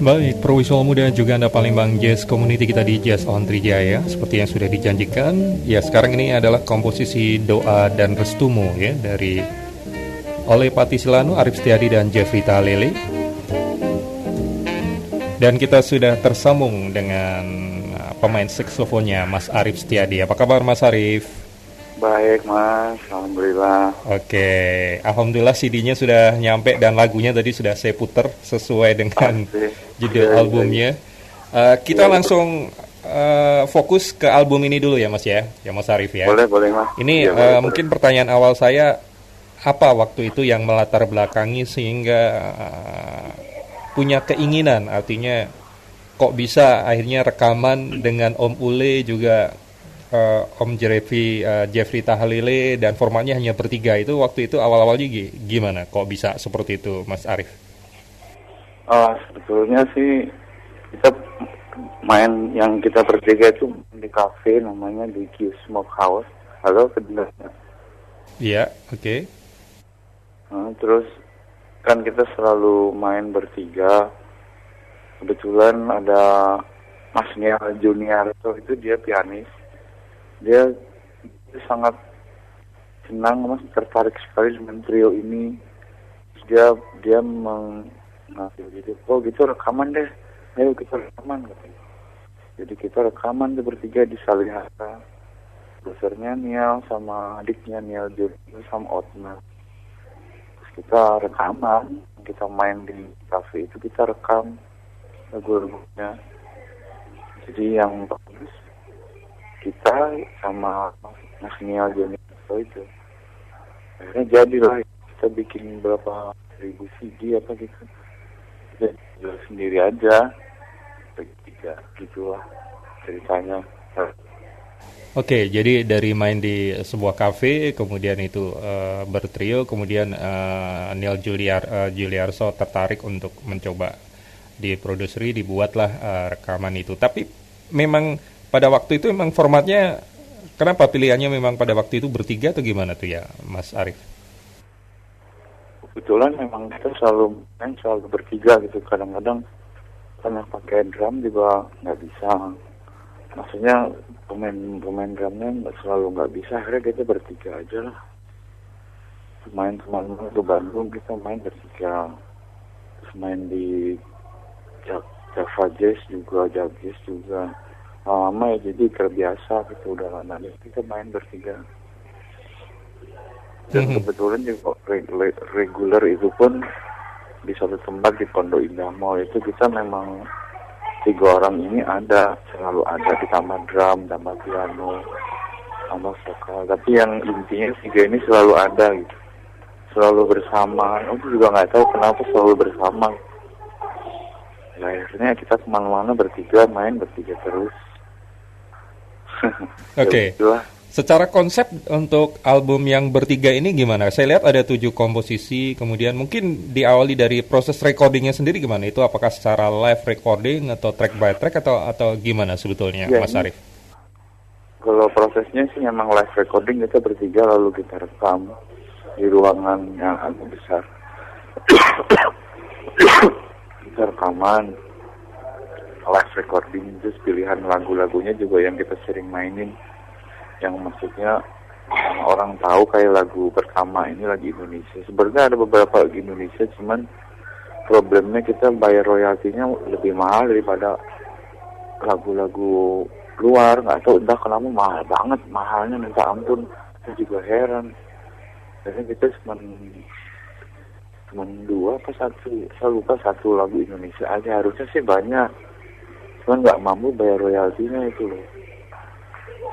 Baik, Perwisma Muda juga Anda Palembang Jazz Community kita di Jazz on Trijaya. Seperti yang sudah dijanjikan, ya sekarang ini adalah komposisi Doa dan Restumu ya dari oleh Pati Silanu, Arif Setiadi dan Jeffrey Tahalele. Dan kita sudah tersambung dengan pemain saksofonnya Mas Arif Setiadi. Apa kabar Mas Arif? Baik Mas, Alhamdulillah. Oke, Alhamdulillah CD-nya sudah nyampe dan lagunya tadi sudah saya putar sesuai dengan judul albumnya. Kita langsung fokus ke album ini dulu ya Mas ya Mas Arif ya. Boleh Mas. Ini boleh. Mungkin pertanyaan awal saya, apa waktu itu yang melatar belakangi sehingga punya keinginan, artinya kok bisa akhirnya rekaman dengan Om Ule juga Om Jeffrey Tahalele dan formatnya hanya bertiga, itu waktu itu awal-awalnya gimana? Kok bisa seperti itu Mas Arif? Sebetulnya sih kita main yang kita bertiga itu di kafe namanya di Q Smoke House. Halo, kedengaran? Iya, oke. Terus kan kita selalu main bertiga. Kebetulan ada Mas Niel Juniarto, itu dia pianis. Dia sangat senang, Mas, tertarik sekali dengan trio ini. Dia mengambil gitu, gitu rekaman deh, ayo kita rekaman katanya. Jadi kita rekaman tuh bertiga di Salihara. Besarnya Niel sama adiknya Niel Junior sama Otman. Terus kita rekaman, kita main di kafe itu, kita rekam lagu-lagunya. Jadi yang bagus kita sama Mas Niel Junior itu akhirnya jadilah kita bikin berapa ribu CD apa gitu, kita jual sendiri aja bertiga, gitulah ceritanya. Oke, jadi dari main di sebuah kafe, kemudian itu bertrio, kemudian Niel Juliarso tertarik untuk mencoba diproduksi, dibuatlah rekaman itu. Tapi memang pada waktu itu memang formatnya, kenapa pilihannya memang pada waktu itu bertiga atau gimana tuh ya Mas Arif? Kebetulan memang kita selalu bertiga gitu. Kadang-kadang karena pakai drum juga nggak bisa. Maksudnya pemain drumnya nggak bisa. Akhirnya kita bertiga aja lah. Main teman-teman ke Bandung kita main bertiga. Terus main di Java Jazz juga. Lama ya, jadi terbiasa gitu, udah lama kita main bertiga. Dan kebetulan juga reguler itu pun di suatu tempat di Pondok Indah Mall itu kita memang 3 orang ini selalu ada, ditambah drum, tambah piano, tambah vokal. Tapi yang intinya 3 ini selalu ada gitu, selalu bersama. Aku juga nggak tahu kenapa selalu bersama. Ya, akhirnya kita kemana-mana bertiga, main bertiga terus. Oke. Secara konsep untuk album yang bertiga ini gimana? Saya lihat ada 7 komposisi, kemudian mungkin diawali dari proses recordingnya sendiri gimana? Itu apakah secara live recording atau track by track atau gimana sebetulnya ya, Mas Arif? Kalau prosesnya sih memang live recording, kita bertiga lalu kita rekam di ruangan yang agak besar. Kita rekaman live recording, terus pilihan lagu-lagunya juga yang kita sering mainin, yang maksudnya orang tahu kayak lagu pertama ini lagu Indonesia. Sebenarnya ada beberapa lagu Indonesia, cuman problemnya kita bayar royaltinya lebih mahal daripada lagu-lagu luar. Nggak tahu entah kenapa mahal banget, mahalnya minta ampun. Saya juga heran. Jadi kita cuma 2 apa 1, saya lupa, 1 lagu Indonesia aja. Harusnya sih banyak, cuman nggak mampu bayar royaltinya itu loh.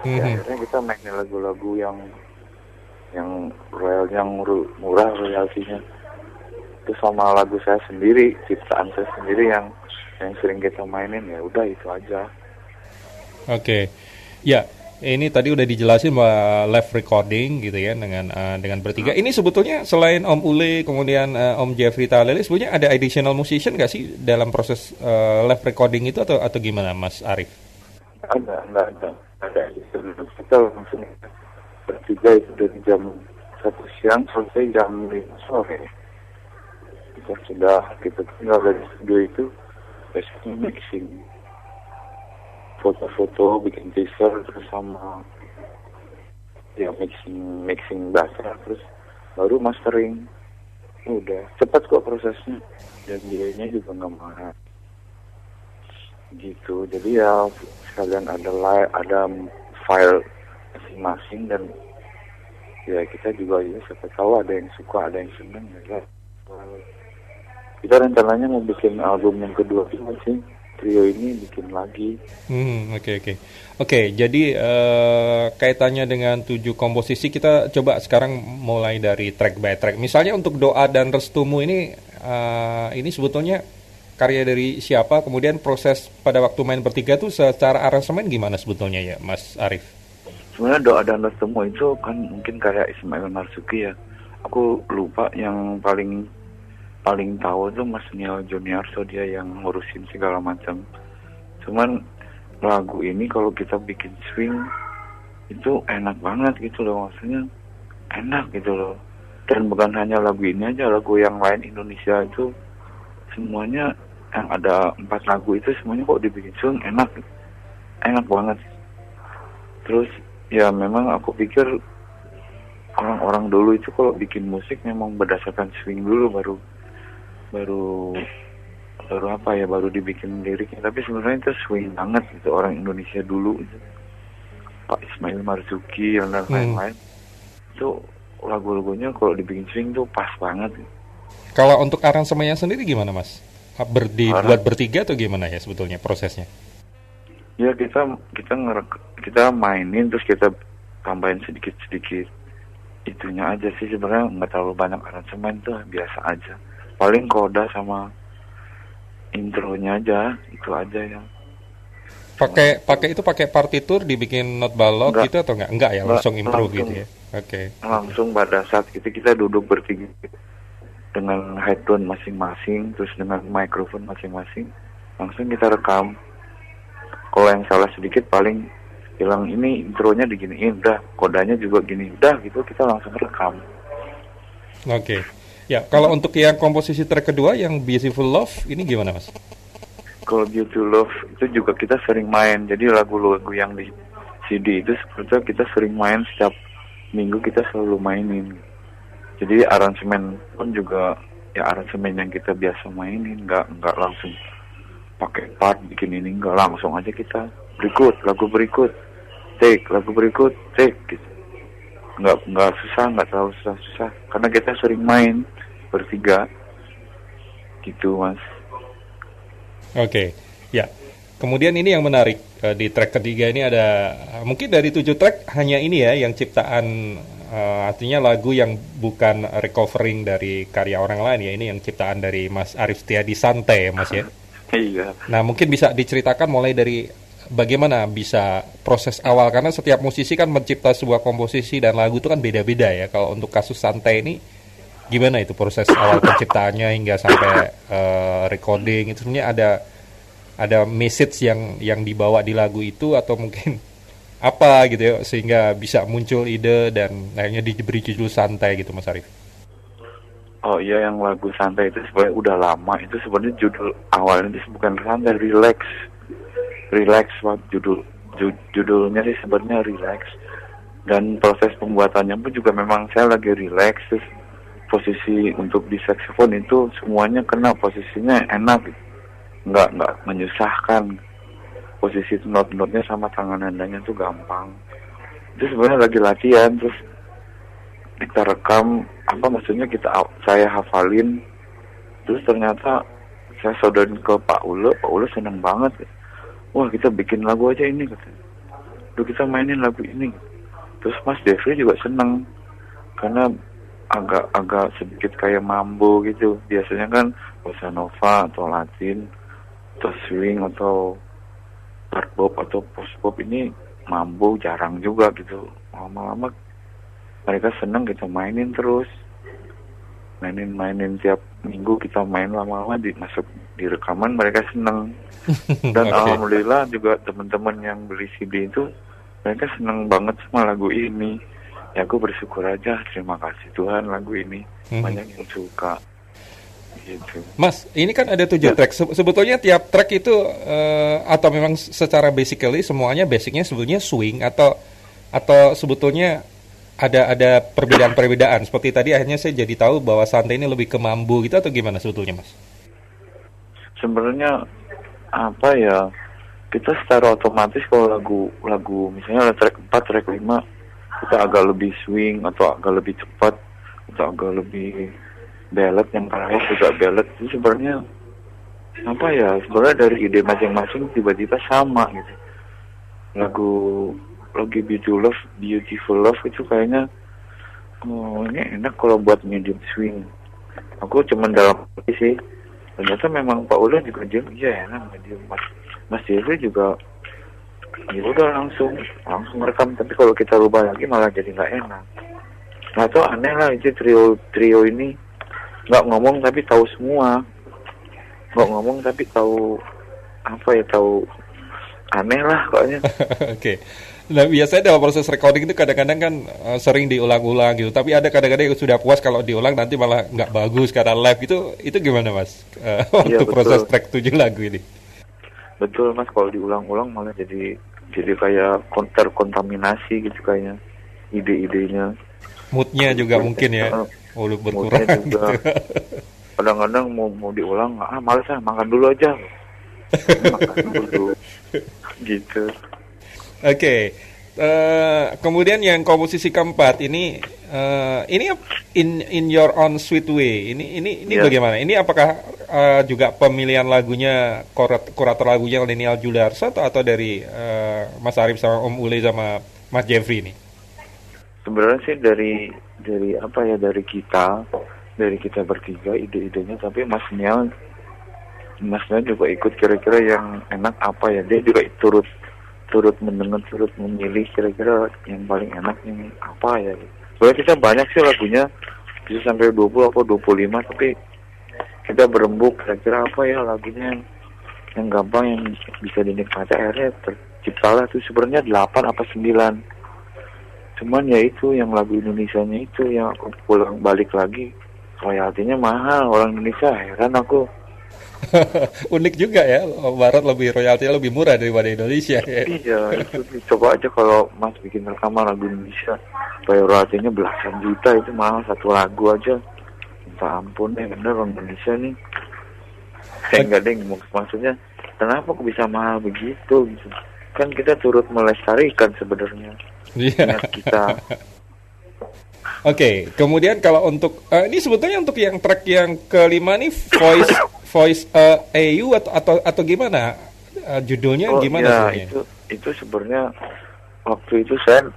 Ya, akhirnya kita mainin lagu-lagu yang murah royaltinya. Itu sama lagu saya sendiri, ciptaan saya sendiri yang sering kita mainin, ya udah itu aja. Oke. Ya, ini tadi udah dijelasin bahwa live recording gitu ya dengan bertiga. Ini sebetulnya selain Om Ule kemudian Om Jeffrey Tahalele, sebetulnya ada additional musician nggak sih dalam proses live recording itu atau gimana Mas Arif? Ada. Kita langsung bertiga itu dari jam 1 siang sampai jam 5 sore. Kita tinggal dari studio itu besoknya mixing foto-foto, bikin teaser, terus sama ya mixing dasar, terus baru mastering. Udah cepat kok prosesnya, dan biayanya juga nggak mahal gitu. Jadi ya sekalian ada file masing-masing, dan ya kita juga ya siapa tahu ada yang suka, ada yang seneng ya. Kita rencananya mau bikin album yang kedua juga sih, trio ini bikin lagi. Oke, jadi kaitannya dengan 7 komposisi, kita coba sekarang mulai dari track by track. Misalnya untuk Doa dan Restumu ini sebetulnya karya dari siapa? Kemudian proses pada waktu main bertiga tuh secara aransemen gimana sebetulnya ya, Mas Arif? Sebenarnya Doa dan Restumu itu kan mungkin karya Ismail Marzuki ya. Aku lupa, yang paling tahu tuh Mas Neil Juniarso, dia yang ngurusin segala macam. Cuman lagu ini kalau kita bikin swing itu enak banget gitu loh, maksudnya enak gitu loh. Dan bukan hanya lagu ini aja, lagu yang lain Indonesia itu semuanya, yang ada 4 lagu itu semuanya kok dibikin swing enak banget. Terus ya memang aku pikir orang-orang dulu itu kalau bikin musik memang berdasarkan swing dulu, baru dibikin liriknya. Tapi sebenarnya itu swing banget gitu orang Indonesia dulu itu. Pak Ismail Marzuki dan lain-lain itu lagu-lagunya kalau dibikin swing tuh pas banget. Kalau untuk aransemennya sendiri gimana, Mas? Dibuat bertiga atau gimana ya sebetulnya prosesnya? Ya kita mainin terus kita tambahin sedikit-sedikit itunya aja sih, sebenarnya nggak terlalu banyak aransemen tuh, biasa aja. Paling koda sama intronya aja, itu aja yang pakai partitur, dibikin not balok gitu atau enggak ya, langsung improve gitu ya. Langsung pada saat itu kita duduk bertiga dengan headphone masing-masing, terus dengan mikrofon masing-masing, langsung kita rekam. Kalau yang salah sedikit paling bilang ini intronya diginiin, udah kodanya juga gini, udah gitu kita langsung rekam. Ya, kalau untuk yang komposisi track kedua yang Beautiful Love ini gimana, Mas? Kalau Beautiful Love itu juga kita sering main. Jadi lagu-lagu yang di CD itu sebetulnya kita sering main, setiap minggu kita selalu mainin. Jadi aransemen pun juga ya aransemen yang kita biasa mainin, nggak langsung pakai part bikin ini, nggak, langsung aja kita lagu berikut take gitu. Nggak susah, nggak terlalu susah karena kita sering main bertiga gitu, Mas. Ya. Kemudian ini yang menarik, di track ketiga ini ada mungkin dari 7 track hanya ini ya yang ciptaan, artinya lagu yang bukan recovering dari karya orang lain ya, ini yang ciptaan dari Mas Arif Setiadi Santai ya, Mas ya. Iya. Nah, mungkin bisa diceritakan mulai dari bagaimana bisa proses awal, karena setiap musisi kan mencipta sebuah komposisi dan lagu itu kan beda-beda ya. Kalau untuk kasus Santai ini gimana itu proses awal penciptaannya hingga sampai recording itu, sebenarnya ada message yang dibawa di lagu itu atau mungkin apa gitu ya sehingga bisa muncul ide dan akhirnya diberi judul Santai gitu, Mas Arif? Oh iya, yang lagu Santai itu sebenarnya udah lama. Itu sebenarnya judul awalnya itu bukan Santai, relax judulnya sih sebenarnya relax. Dan proses pembuatannya pun juga memang saya lagi relax, terus posisi untuk di saxophone itu semuanya kena, posisinya enak, nggak menyusahkan. Posisi not-notnya sama tangan nandanya tuh gampang. Itu sebenarnya lagi latihan, terus kita rekam, saya hafalin, terus ternyata saya sodorin ke Pak Ule seneng banget. Wah, kita bikin lagu aja ini, katanya. Kita mainin lagu ini. Terus Mas Devri juga seneng, karena agak sedikit kayak mambo gitu. Biasanya kan bossa nova atau Latin atau swing atau hard bop atau post bop, ini mambo jarang juga gitu. Lama-lama mereka seneng, kita mainin terus. Mainin tiap minggu kita main, lama-lama masuk di rekaman, mereka seneng. Dan alhamdulillah juga teman-teman yang beli CD itu mereka seneng banget sama lagu ini. Ya aku bersyukur aja, terima kasih Tuhan lagu ini banyak yang suka gitu. Mas, ini kan ada 7 Ya, track. Sebetulnya tiap track itu atau memang secara basically semuanya basicnya sebetulnya swing atau sebetulnya ada perbedaan-perbedaan. Seperti tadi akhirnya saya jadi tahu bahwa Santai ini lebih ke mambo gitu atau gimana sebetulnya, Mas? sebenarnya apa ya, kita secara otomatis kalau lagu misalnya ada track 4, track 5, kita agak lebih swing atau agak lebih cepat atau agak lebih ballad, yang terakhir juga ballad, itu sebenarnya apa ya, sebenarnya dari ide masing-masing tiba-tiba sama gitu. Lagu lagi Beautiful Love itu kayaknya, oh ini enak kalau buat medium swing. Aku cuman dalam hati sih, ternyata memang Pak Ulan juga dia, iya enak medium. Mas Jeffrey juga, ya udah langsung rekam. Tapi kalau kita rubah lagi malah jadi nggak enak. Nah itu aneh lah, itu trio ini nggak ngomong tapi tahu semua, nggak ngomong tapi tahu apa ya, tahu, aneh lah kayaknya. Oke. Nah, biasanya dalam proses recording itu kadang-kadang kan sering diulang-ulang gitu. Tapi ada kadang-kadang yang sudah puas kalau diulang nanti malah nggak bagus karena live itu gimana, Mas? Iya Untuk proses betul, track 7 lagu ini. betul Mas, kalau diulang-ulang malah jadi kayak terkontaminasi gitu kayaknya ide-idenya. Moodnya juga mungkin ya. Heeh, Uluk moodnya berkurang gitu. juga. Kadang-kadang mau diulang, males makan dulu aja. Makan dulu gitu. Oke. Kemudian yang komposisi keempat ini in your own sweet way. Ini Ya, bagaimana? Ini apakah juga pemilihan lagunya kurator lagunya Lenial Juliarsa atau dari Mas Arif sama Om Ule sama Mas Jeffrey ini? sebenarnya sih dari apa ya, dari kita bertiga ide-idenya, tapi Mas Nial juga ikut, kira-kira yang enak apa ya, dia juga turut mendengar, turut memilih kira-kira yang paling enak yang apa ya. Soalnya kita banyak sih lagunya, bisa sampai 20 atau 25, tapi kita berembuk kira-kira apa ya lagunya yang gampang, yang bisa dinikmati. Akhirnya terciptalah tuh sebenarnya 8 apa 9. Cuman ya itu yang lagu Indonesianya itu yang aku pulang balik lagi, royaltinya mahal, orang Indonesia, heran aku. Unik juga ya, Barat lebih royaltinya lebih murah daripada Indonesia ya. Iya, itu coba aja kalau Mas bikin rekaman lagu Indonesia, bayar royaltinya belasan juta, itu mahal satu lagu aja. Minta ampun deh, bener orang Indonesia nih. Enggak deh, maksudnya kenapa kok bisa mahal begitu gitu. Kan kita turut melestarikan sebenarnya Iya. niat kita. Oke, kemudian kalau untuk ini sebetulnya untuk yang track yang kelima nih voice AU atau gimana? Judulnya Oh gimana ya, sebenarnya? itu sebenarnya waktu itu saya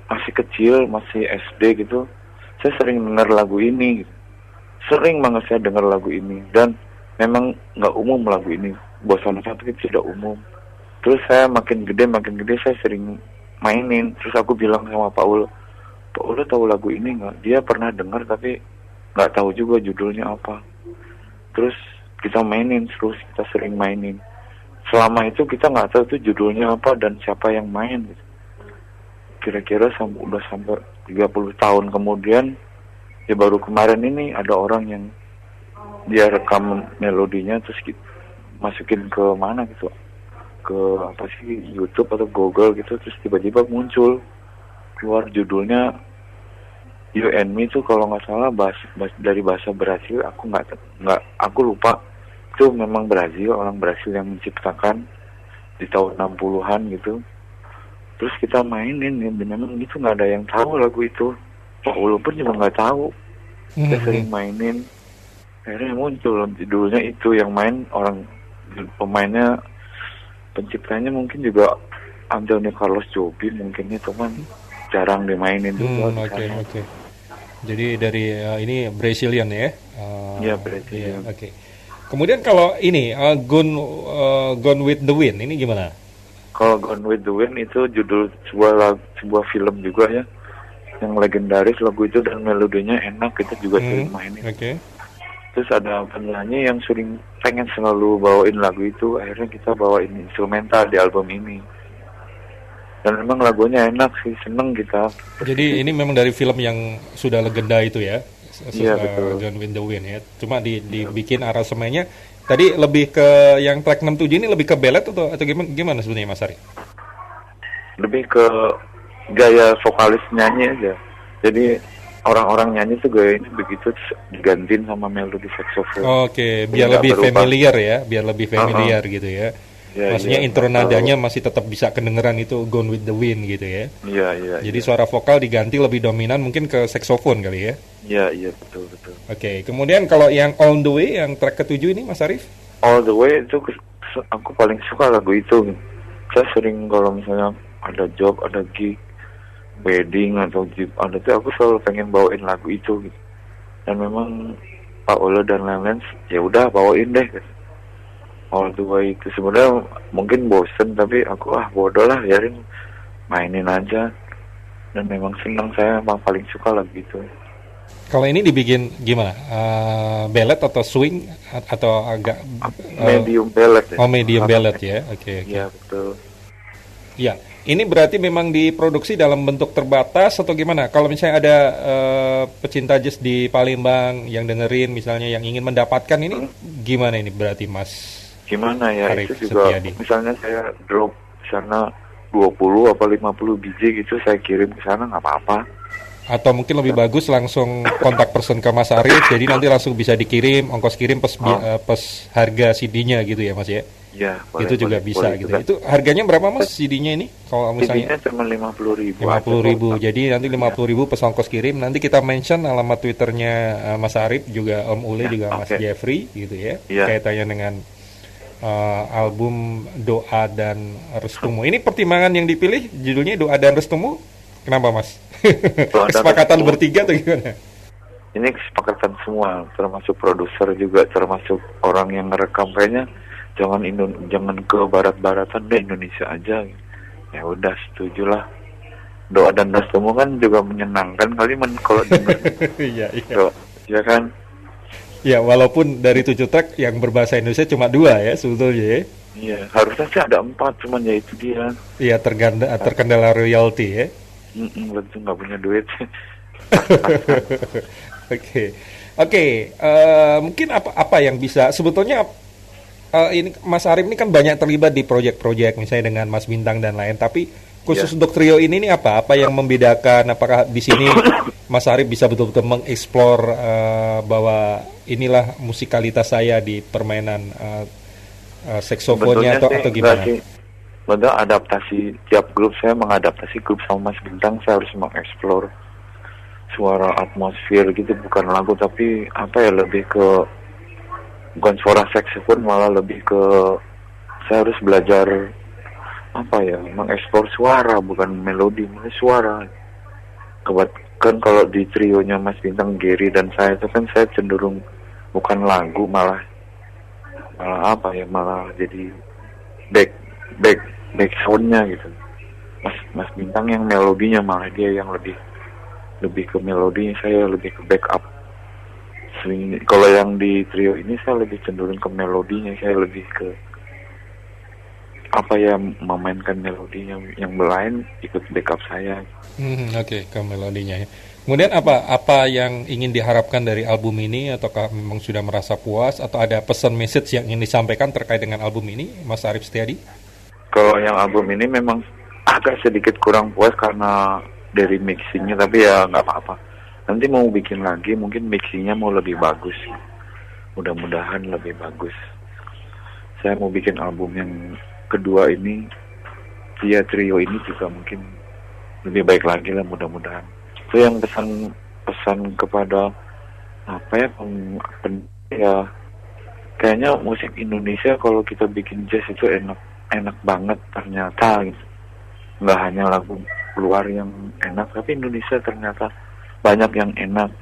masih kecil, masih SD gitu, saya sering dengar lagu ini gitu. Sering banget saya dengar lagu ini, dan memang nggak umum lagu ini, Bosan Satu itu tidak umum. Terus saya makin gede saya sering mainin. Terus aku bilang sama Pak Ul tahu lagu ini nggak? Dia pernah dengar tapi nggak tahu juga judulnya apa. Terus kita mainin, terus kita sering mainin. Selama itu kita nggak tahu tuh judulnya apa dan siapa yang main gitu. Kira-kira udah sampai 30 tahun kemudian, ya baru kemarin ini ada orang yang dia rekam melodinya, terus masukin ke mana gitu, ke apa sih, YouTube atau Google gitu, terus tiba-tiba muncul keluar judulnya You and Me tuh kalau nggak salah dari bahasa Brasil, aku lupa. Itu memang orang Brasil yang menciptakan di tahun 60-an gitu. Terus kita mainin ya, memang itu nggak ada yang tahu lagu itu. Walaupun juga nggak tahu. Kita sering mainin. Akhirnya muncul judulnya itu, yang main pemainnya, penciptanya mungkin juga Antonio Carlos Jobim mungkinnya, cuman jarang dimainin juga. Oke. Jadi dari ini Brazilian ya? Iya, Brazilian. Iya, oke. Kemudian kalau ini Gone with the Wind ini gimana? Kalau Gone with the Wind itu judul sebuah film juga ya, yang legendaris lagu itu, dan melodinya enak, kita juga sering mainin. Oke. Terus ada penyanyi yang pengen selalu bawain lagu itu, akhirnya kita bawain instrumental di album ini. Dan memang lagunya enak sih, seneng kita. Jadi ini memang dari film yang sudah legenda itu ya, Iya betul. Gone with the Wind ya. Cuma dibikin aransemennya tadi lebih ke yang track 67 ini lebih ke ballad atau gimana sebenarnya Mas Ari? Lebih ke gaya vokalis nyanyi aja. Jadi orang-orang nyanyi tuh gayanya begitu terus digantiin sama melodi saxophone. Oke, biar Jadi nggak lebih berubah. familiar ya, biar lebih familiar gitu ya. Iya, Maksudnya iya, intro nggak nadanya terlalu- masih tetap bisa kedengeran itu Gone with the Wind gitu ya. Iya, iya. Jadi iya. suara vokal diganti lebih dominan mungkin ke saxophone kali ya. Iya, iya betul betul. Oke, kemudian kalau yang On the Way yang track ketujuh ini Mas Arif? All the Way itu aku paling suka lagu itu. Saya sering kalau misalnya ada job, ada gig, wedding atau jeep, ada tuh aku selalu pengen bawain lagu itu gitu. Dan memang Pak Olo dan lain-lain ya udah bawain deh. Gitu. All the Way itu sebenarnya mungkin bosen tapi aku bodoh lah biarin mainin aja. Dan memang senang, saya memang paling suka lagu itu. Kalau ini dibikin gimana? Ballad atau swing atau agak Medium ballad ya. medium ballad ya? Oke. Iya betul. Ya, ini berarti memang diproduksi dalam bentuk terbatas atau gimana? Kalau misalnya ada pecinta jazz di Palembang yang dengerin, misalnya yang ingin mendapatkan ini, gimana ini berarti Mas? Gimana ya, Arif itu juga Setiadi. misalnya saya drop sana 20 apa 50 biji gitu, saya kirim ke sana nggak apa-apa. Atau mungkin lebih bagus langsung kontak person ke Mas Arif, jadi nanti langsung bisa dikirim, ongkos kirim plus harga CD-nya gitu ya Mas ya? Ya, Itu juga bisa gitu. Itu harganya berapa Mas CD-nya ini? Kalau misalnya CD-nya cuma 50.000. 50.000. Jadi nanti 50.000 plus ongkos kirim. Nanti kita mention alamat Twitternya Mas Arif, juga Om Ule, juga Mas Jeffrey gitu ya. Iya. Kaitannya dengan album Doa dan Restumu. Ini pertimbangan yang dipilih judulnya Doa dan Restumu. Kenapa Mas? Doa dan Kesepakatan Restumu. bertiga atau gimana? Ini kesepakatan semua, termasuk produser juga, termasuk orang yang ngerekam. Kayaknya jangan ke barat-baratan deh, Indonesia aja. Ya udah, setujulah. Doa dan Restumu kan juga menyenangkan kali kalau denger. Iya, iya. Ya kan? Ya, walaupun dari 7 track yang berbahasa Indonesia cuma 2 ya sebetulnya ya. Iya, harusnya sih ada 4, cuman ya itu dia. Iya, terkendala royalti ya. Betul, nggak punya duit. Oke, mungkin apa yang bisa sebetulnya ini Mas Arif ini kan banyak terlibat di proyek-proyek misalnya dengan Mas Bintang dan lain, tapi khusus untuk trio ini nih apa yang membedakan? Apakah di sini Mas Arif bisa betul-betul mengeksplor bahwa inilah musikalitas saya di permainan saksofonnya atau gimana? Betul, adaptasi tiap grup, saya mengadaptasi grup sama Mas Bintang, saya harus mengeksplor suara atmosfer gitu, bukan lagu tapi lebih ke bukan suara saksofon, malah lebih ke saya harus belajar mengeksplor suara, bukan melodi, malah suara. Kan kalau di trionya Mas Bintang, Gary dan saya itu kan saya cenderung bukan lagu, malah jadi back soundnya gitu. Mas Bintang yang melodinya, malah dia yang lebih ke melodinya, saya lebih ke backup. Kalau yang di trio ini saya lebih cenderung ke melodinya, saya lebih ke memainkan melodinya, yang lain ikut backup saya. Oke, ke melodinya ya. Kemudian apa yang ingin diharapkan dari album ini, ataukah memang sudah merasa puas atau ada pesan message yang ingin disampaikan terkait dengan album ini, Mas Arif Setiadi? Kalau yang album ini memang agak sedikit kurang puas karena dari mixingnya, tapi ya nggak apa-apa. Nanti mau bikin lagi, mungkin mixingnya mau lebih bagus. Mudah-mudahan lebih bagus. Saya mau bikin album yang kedua ini, via trio ini juga mungkin lebih baik lagi lah, mudah-mudahan. Itu yang pesan kepada kayaknya musik Indonesia kalau kita bikin jazz itu enak banget ternyata gitu. Nggak hanya lagu luar yang enak, tapi Indonesia ternyata banyak yang enak,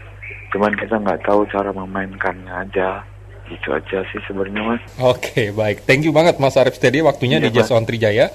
cuman kita nggak tahu cara memainkannya aja. Itu aja sih sebenarnya Mas. Oke, baik. Thank you banget Mas Arif Setiadi, waktunya di Jazz on Trijaya.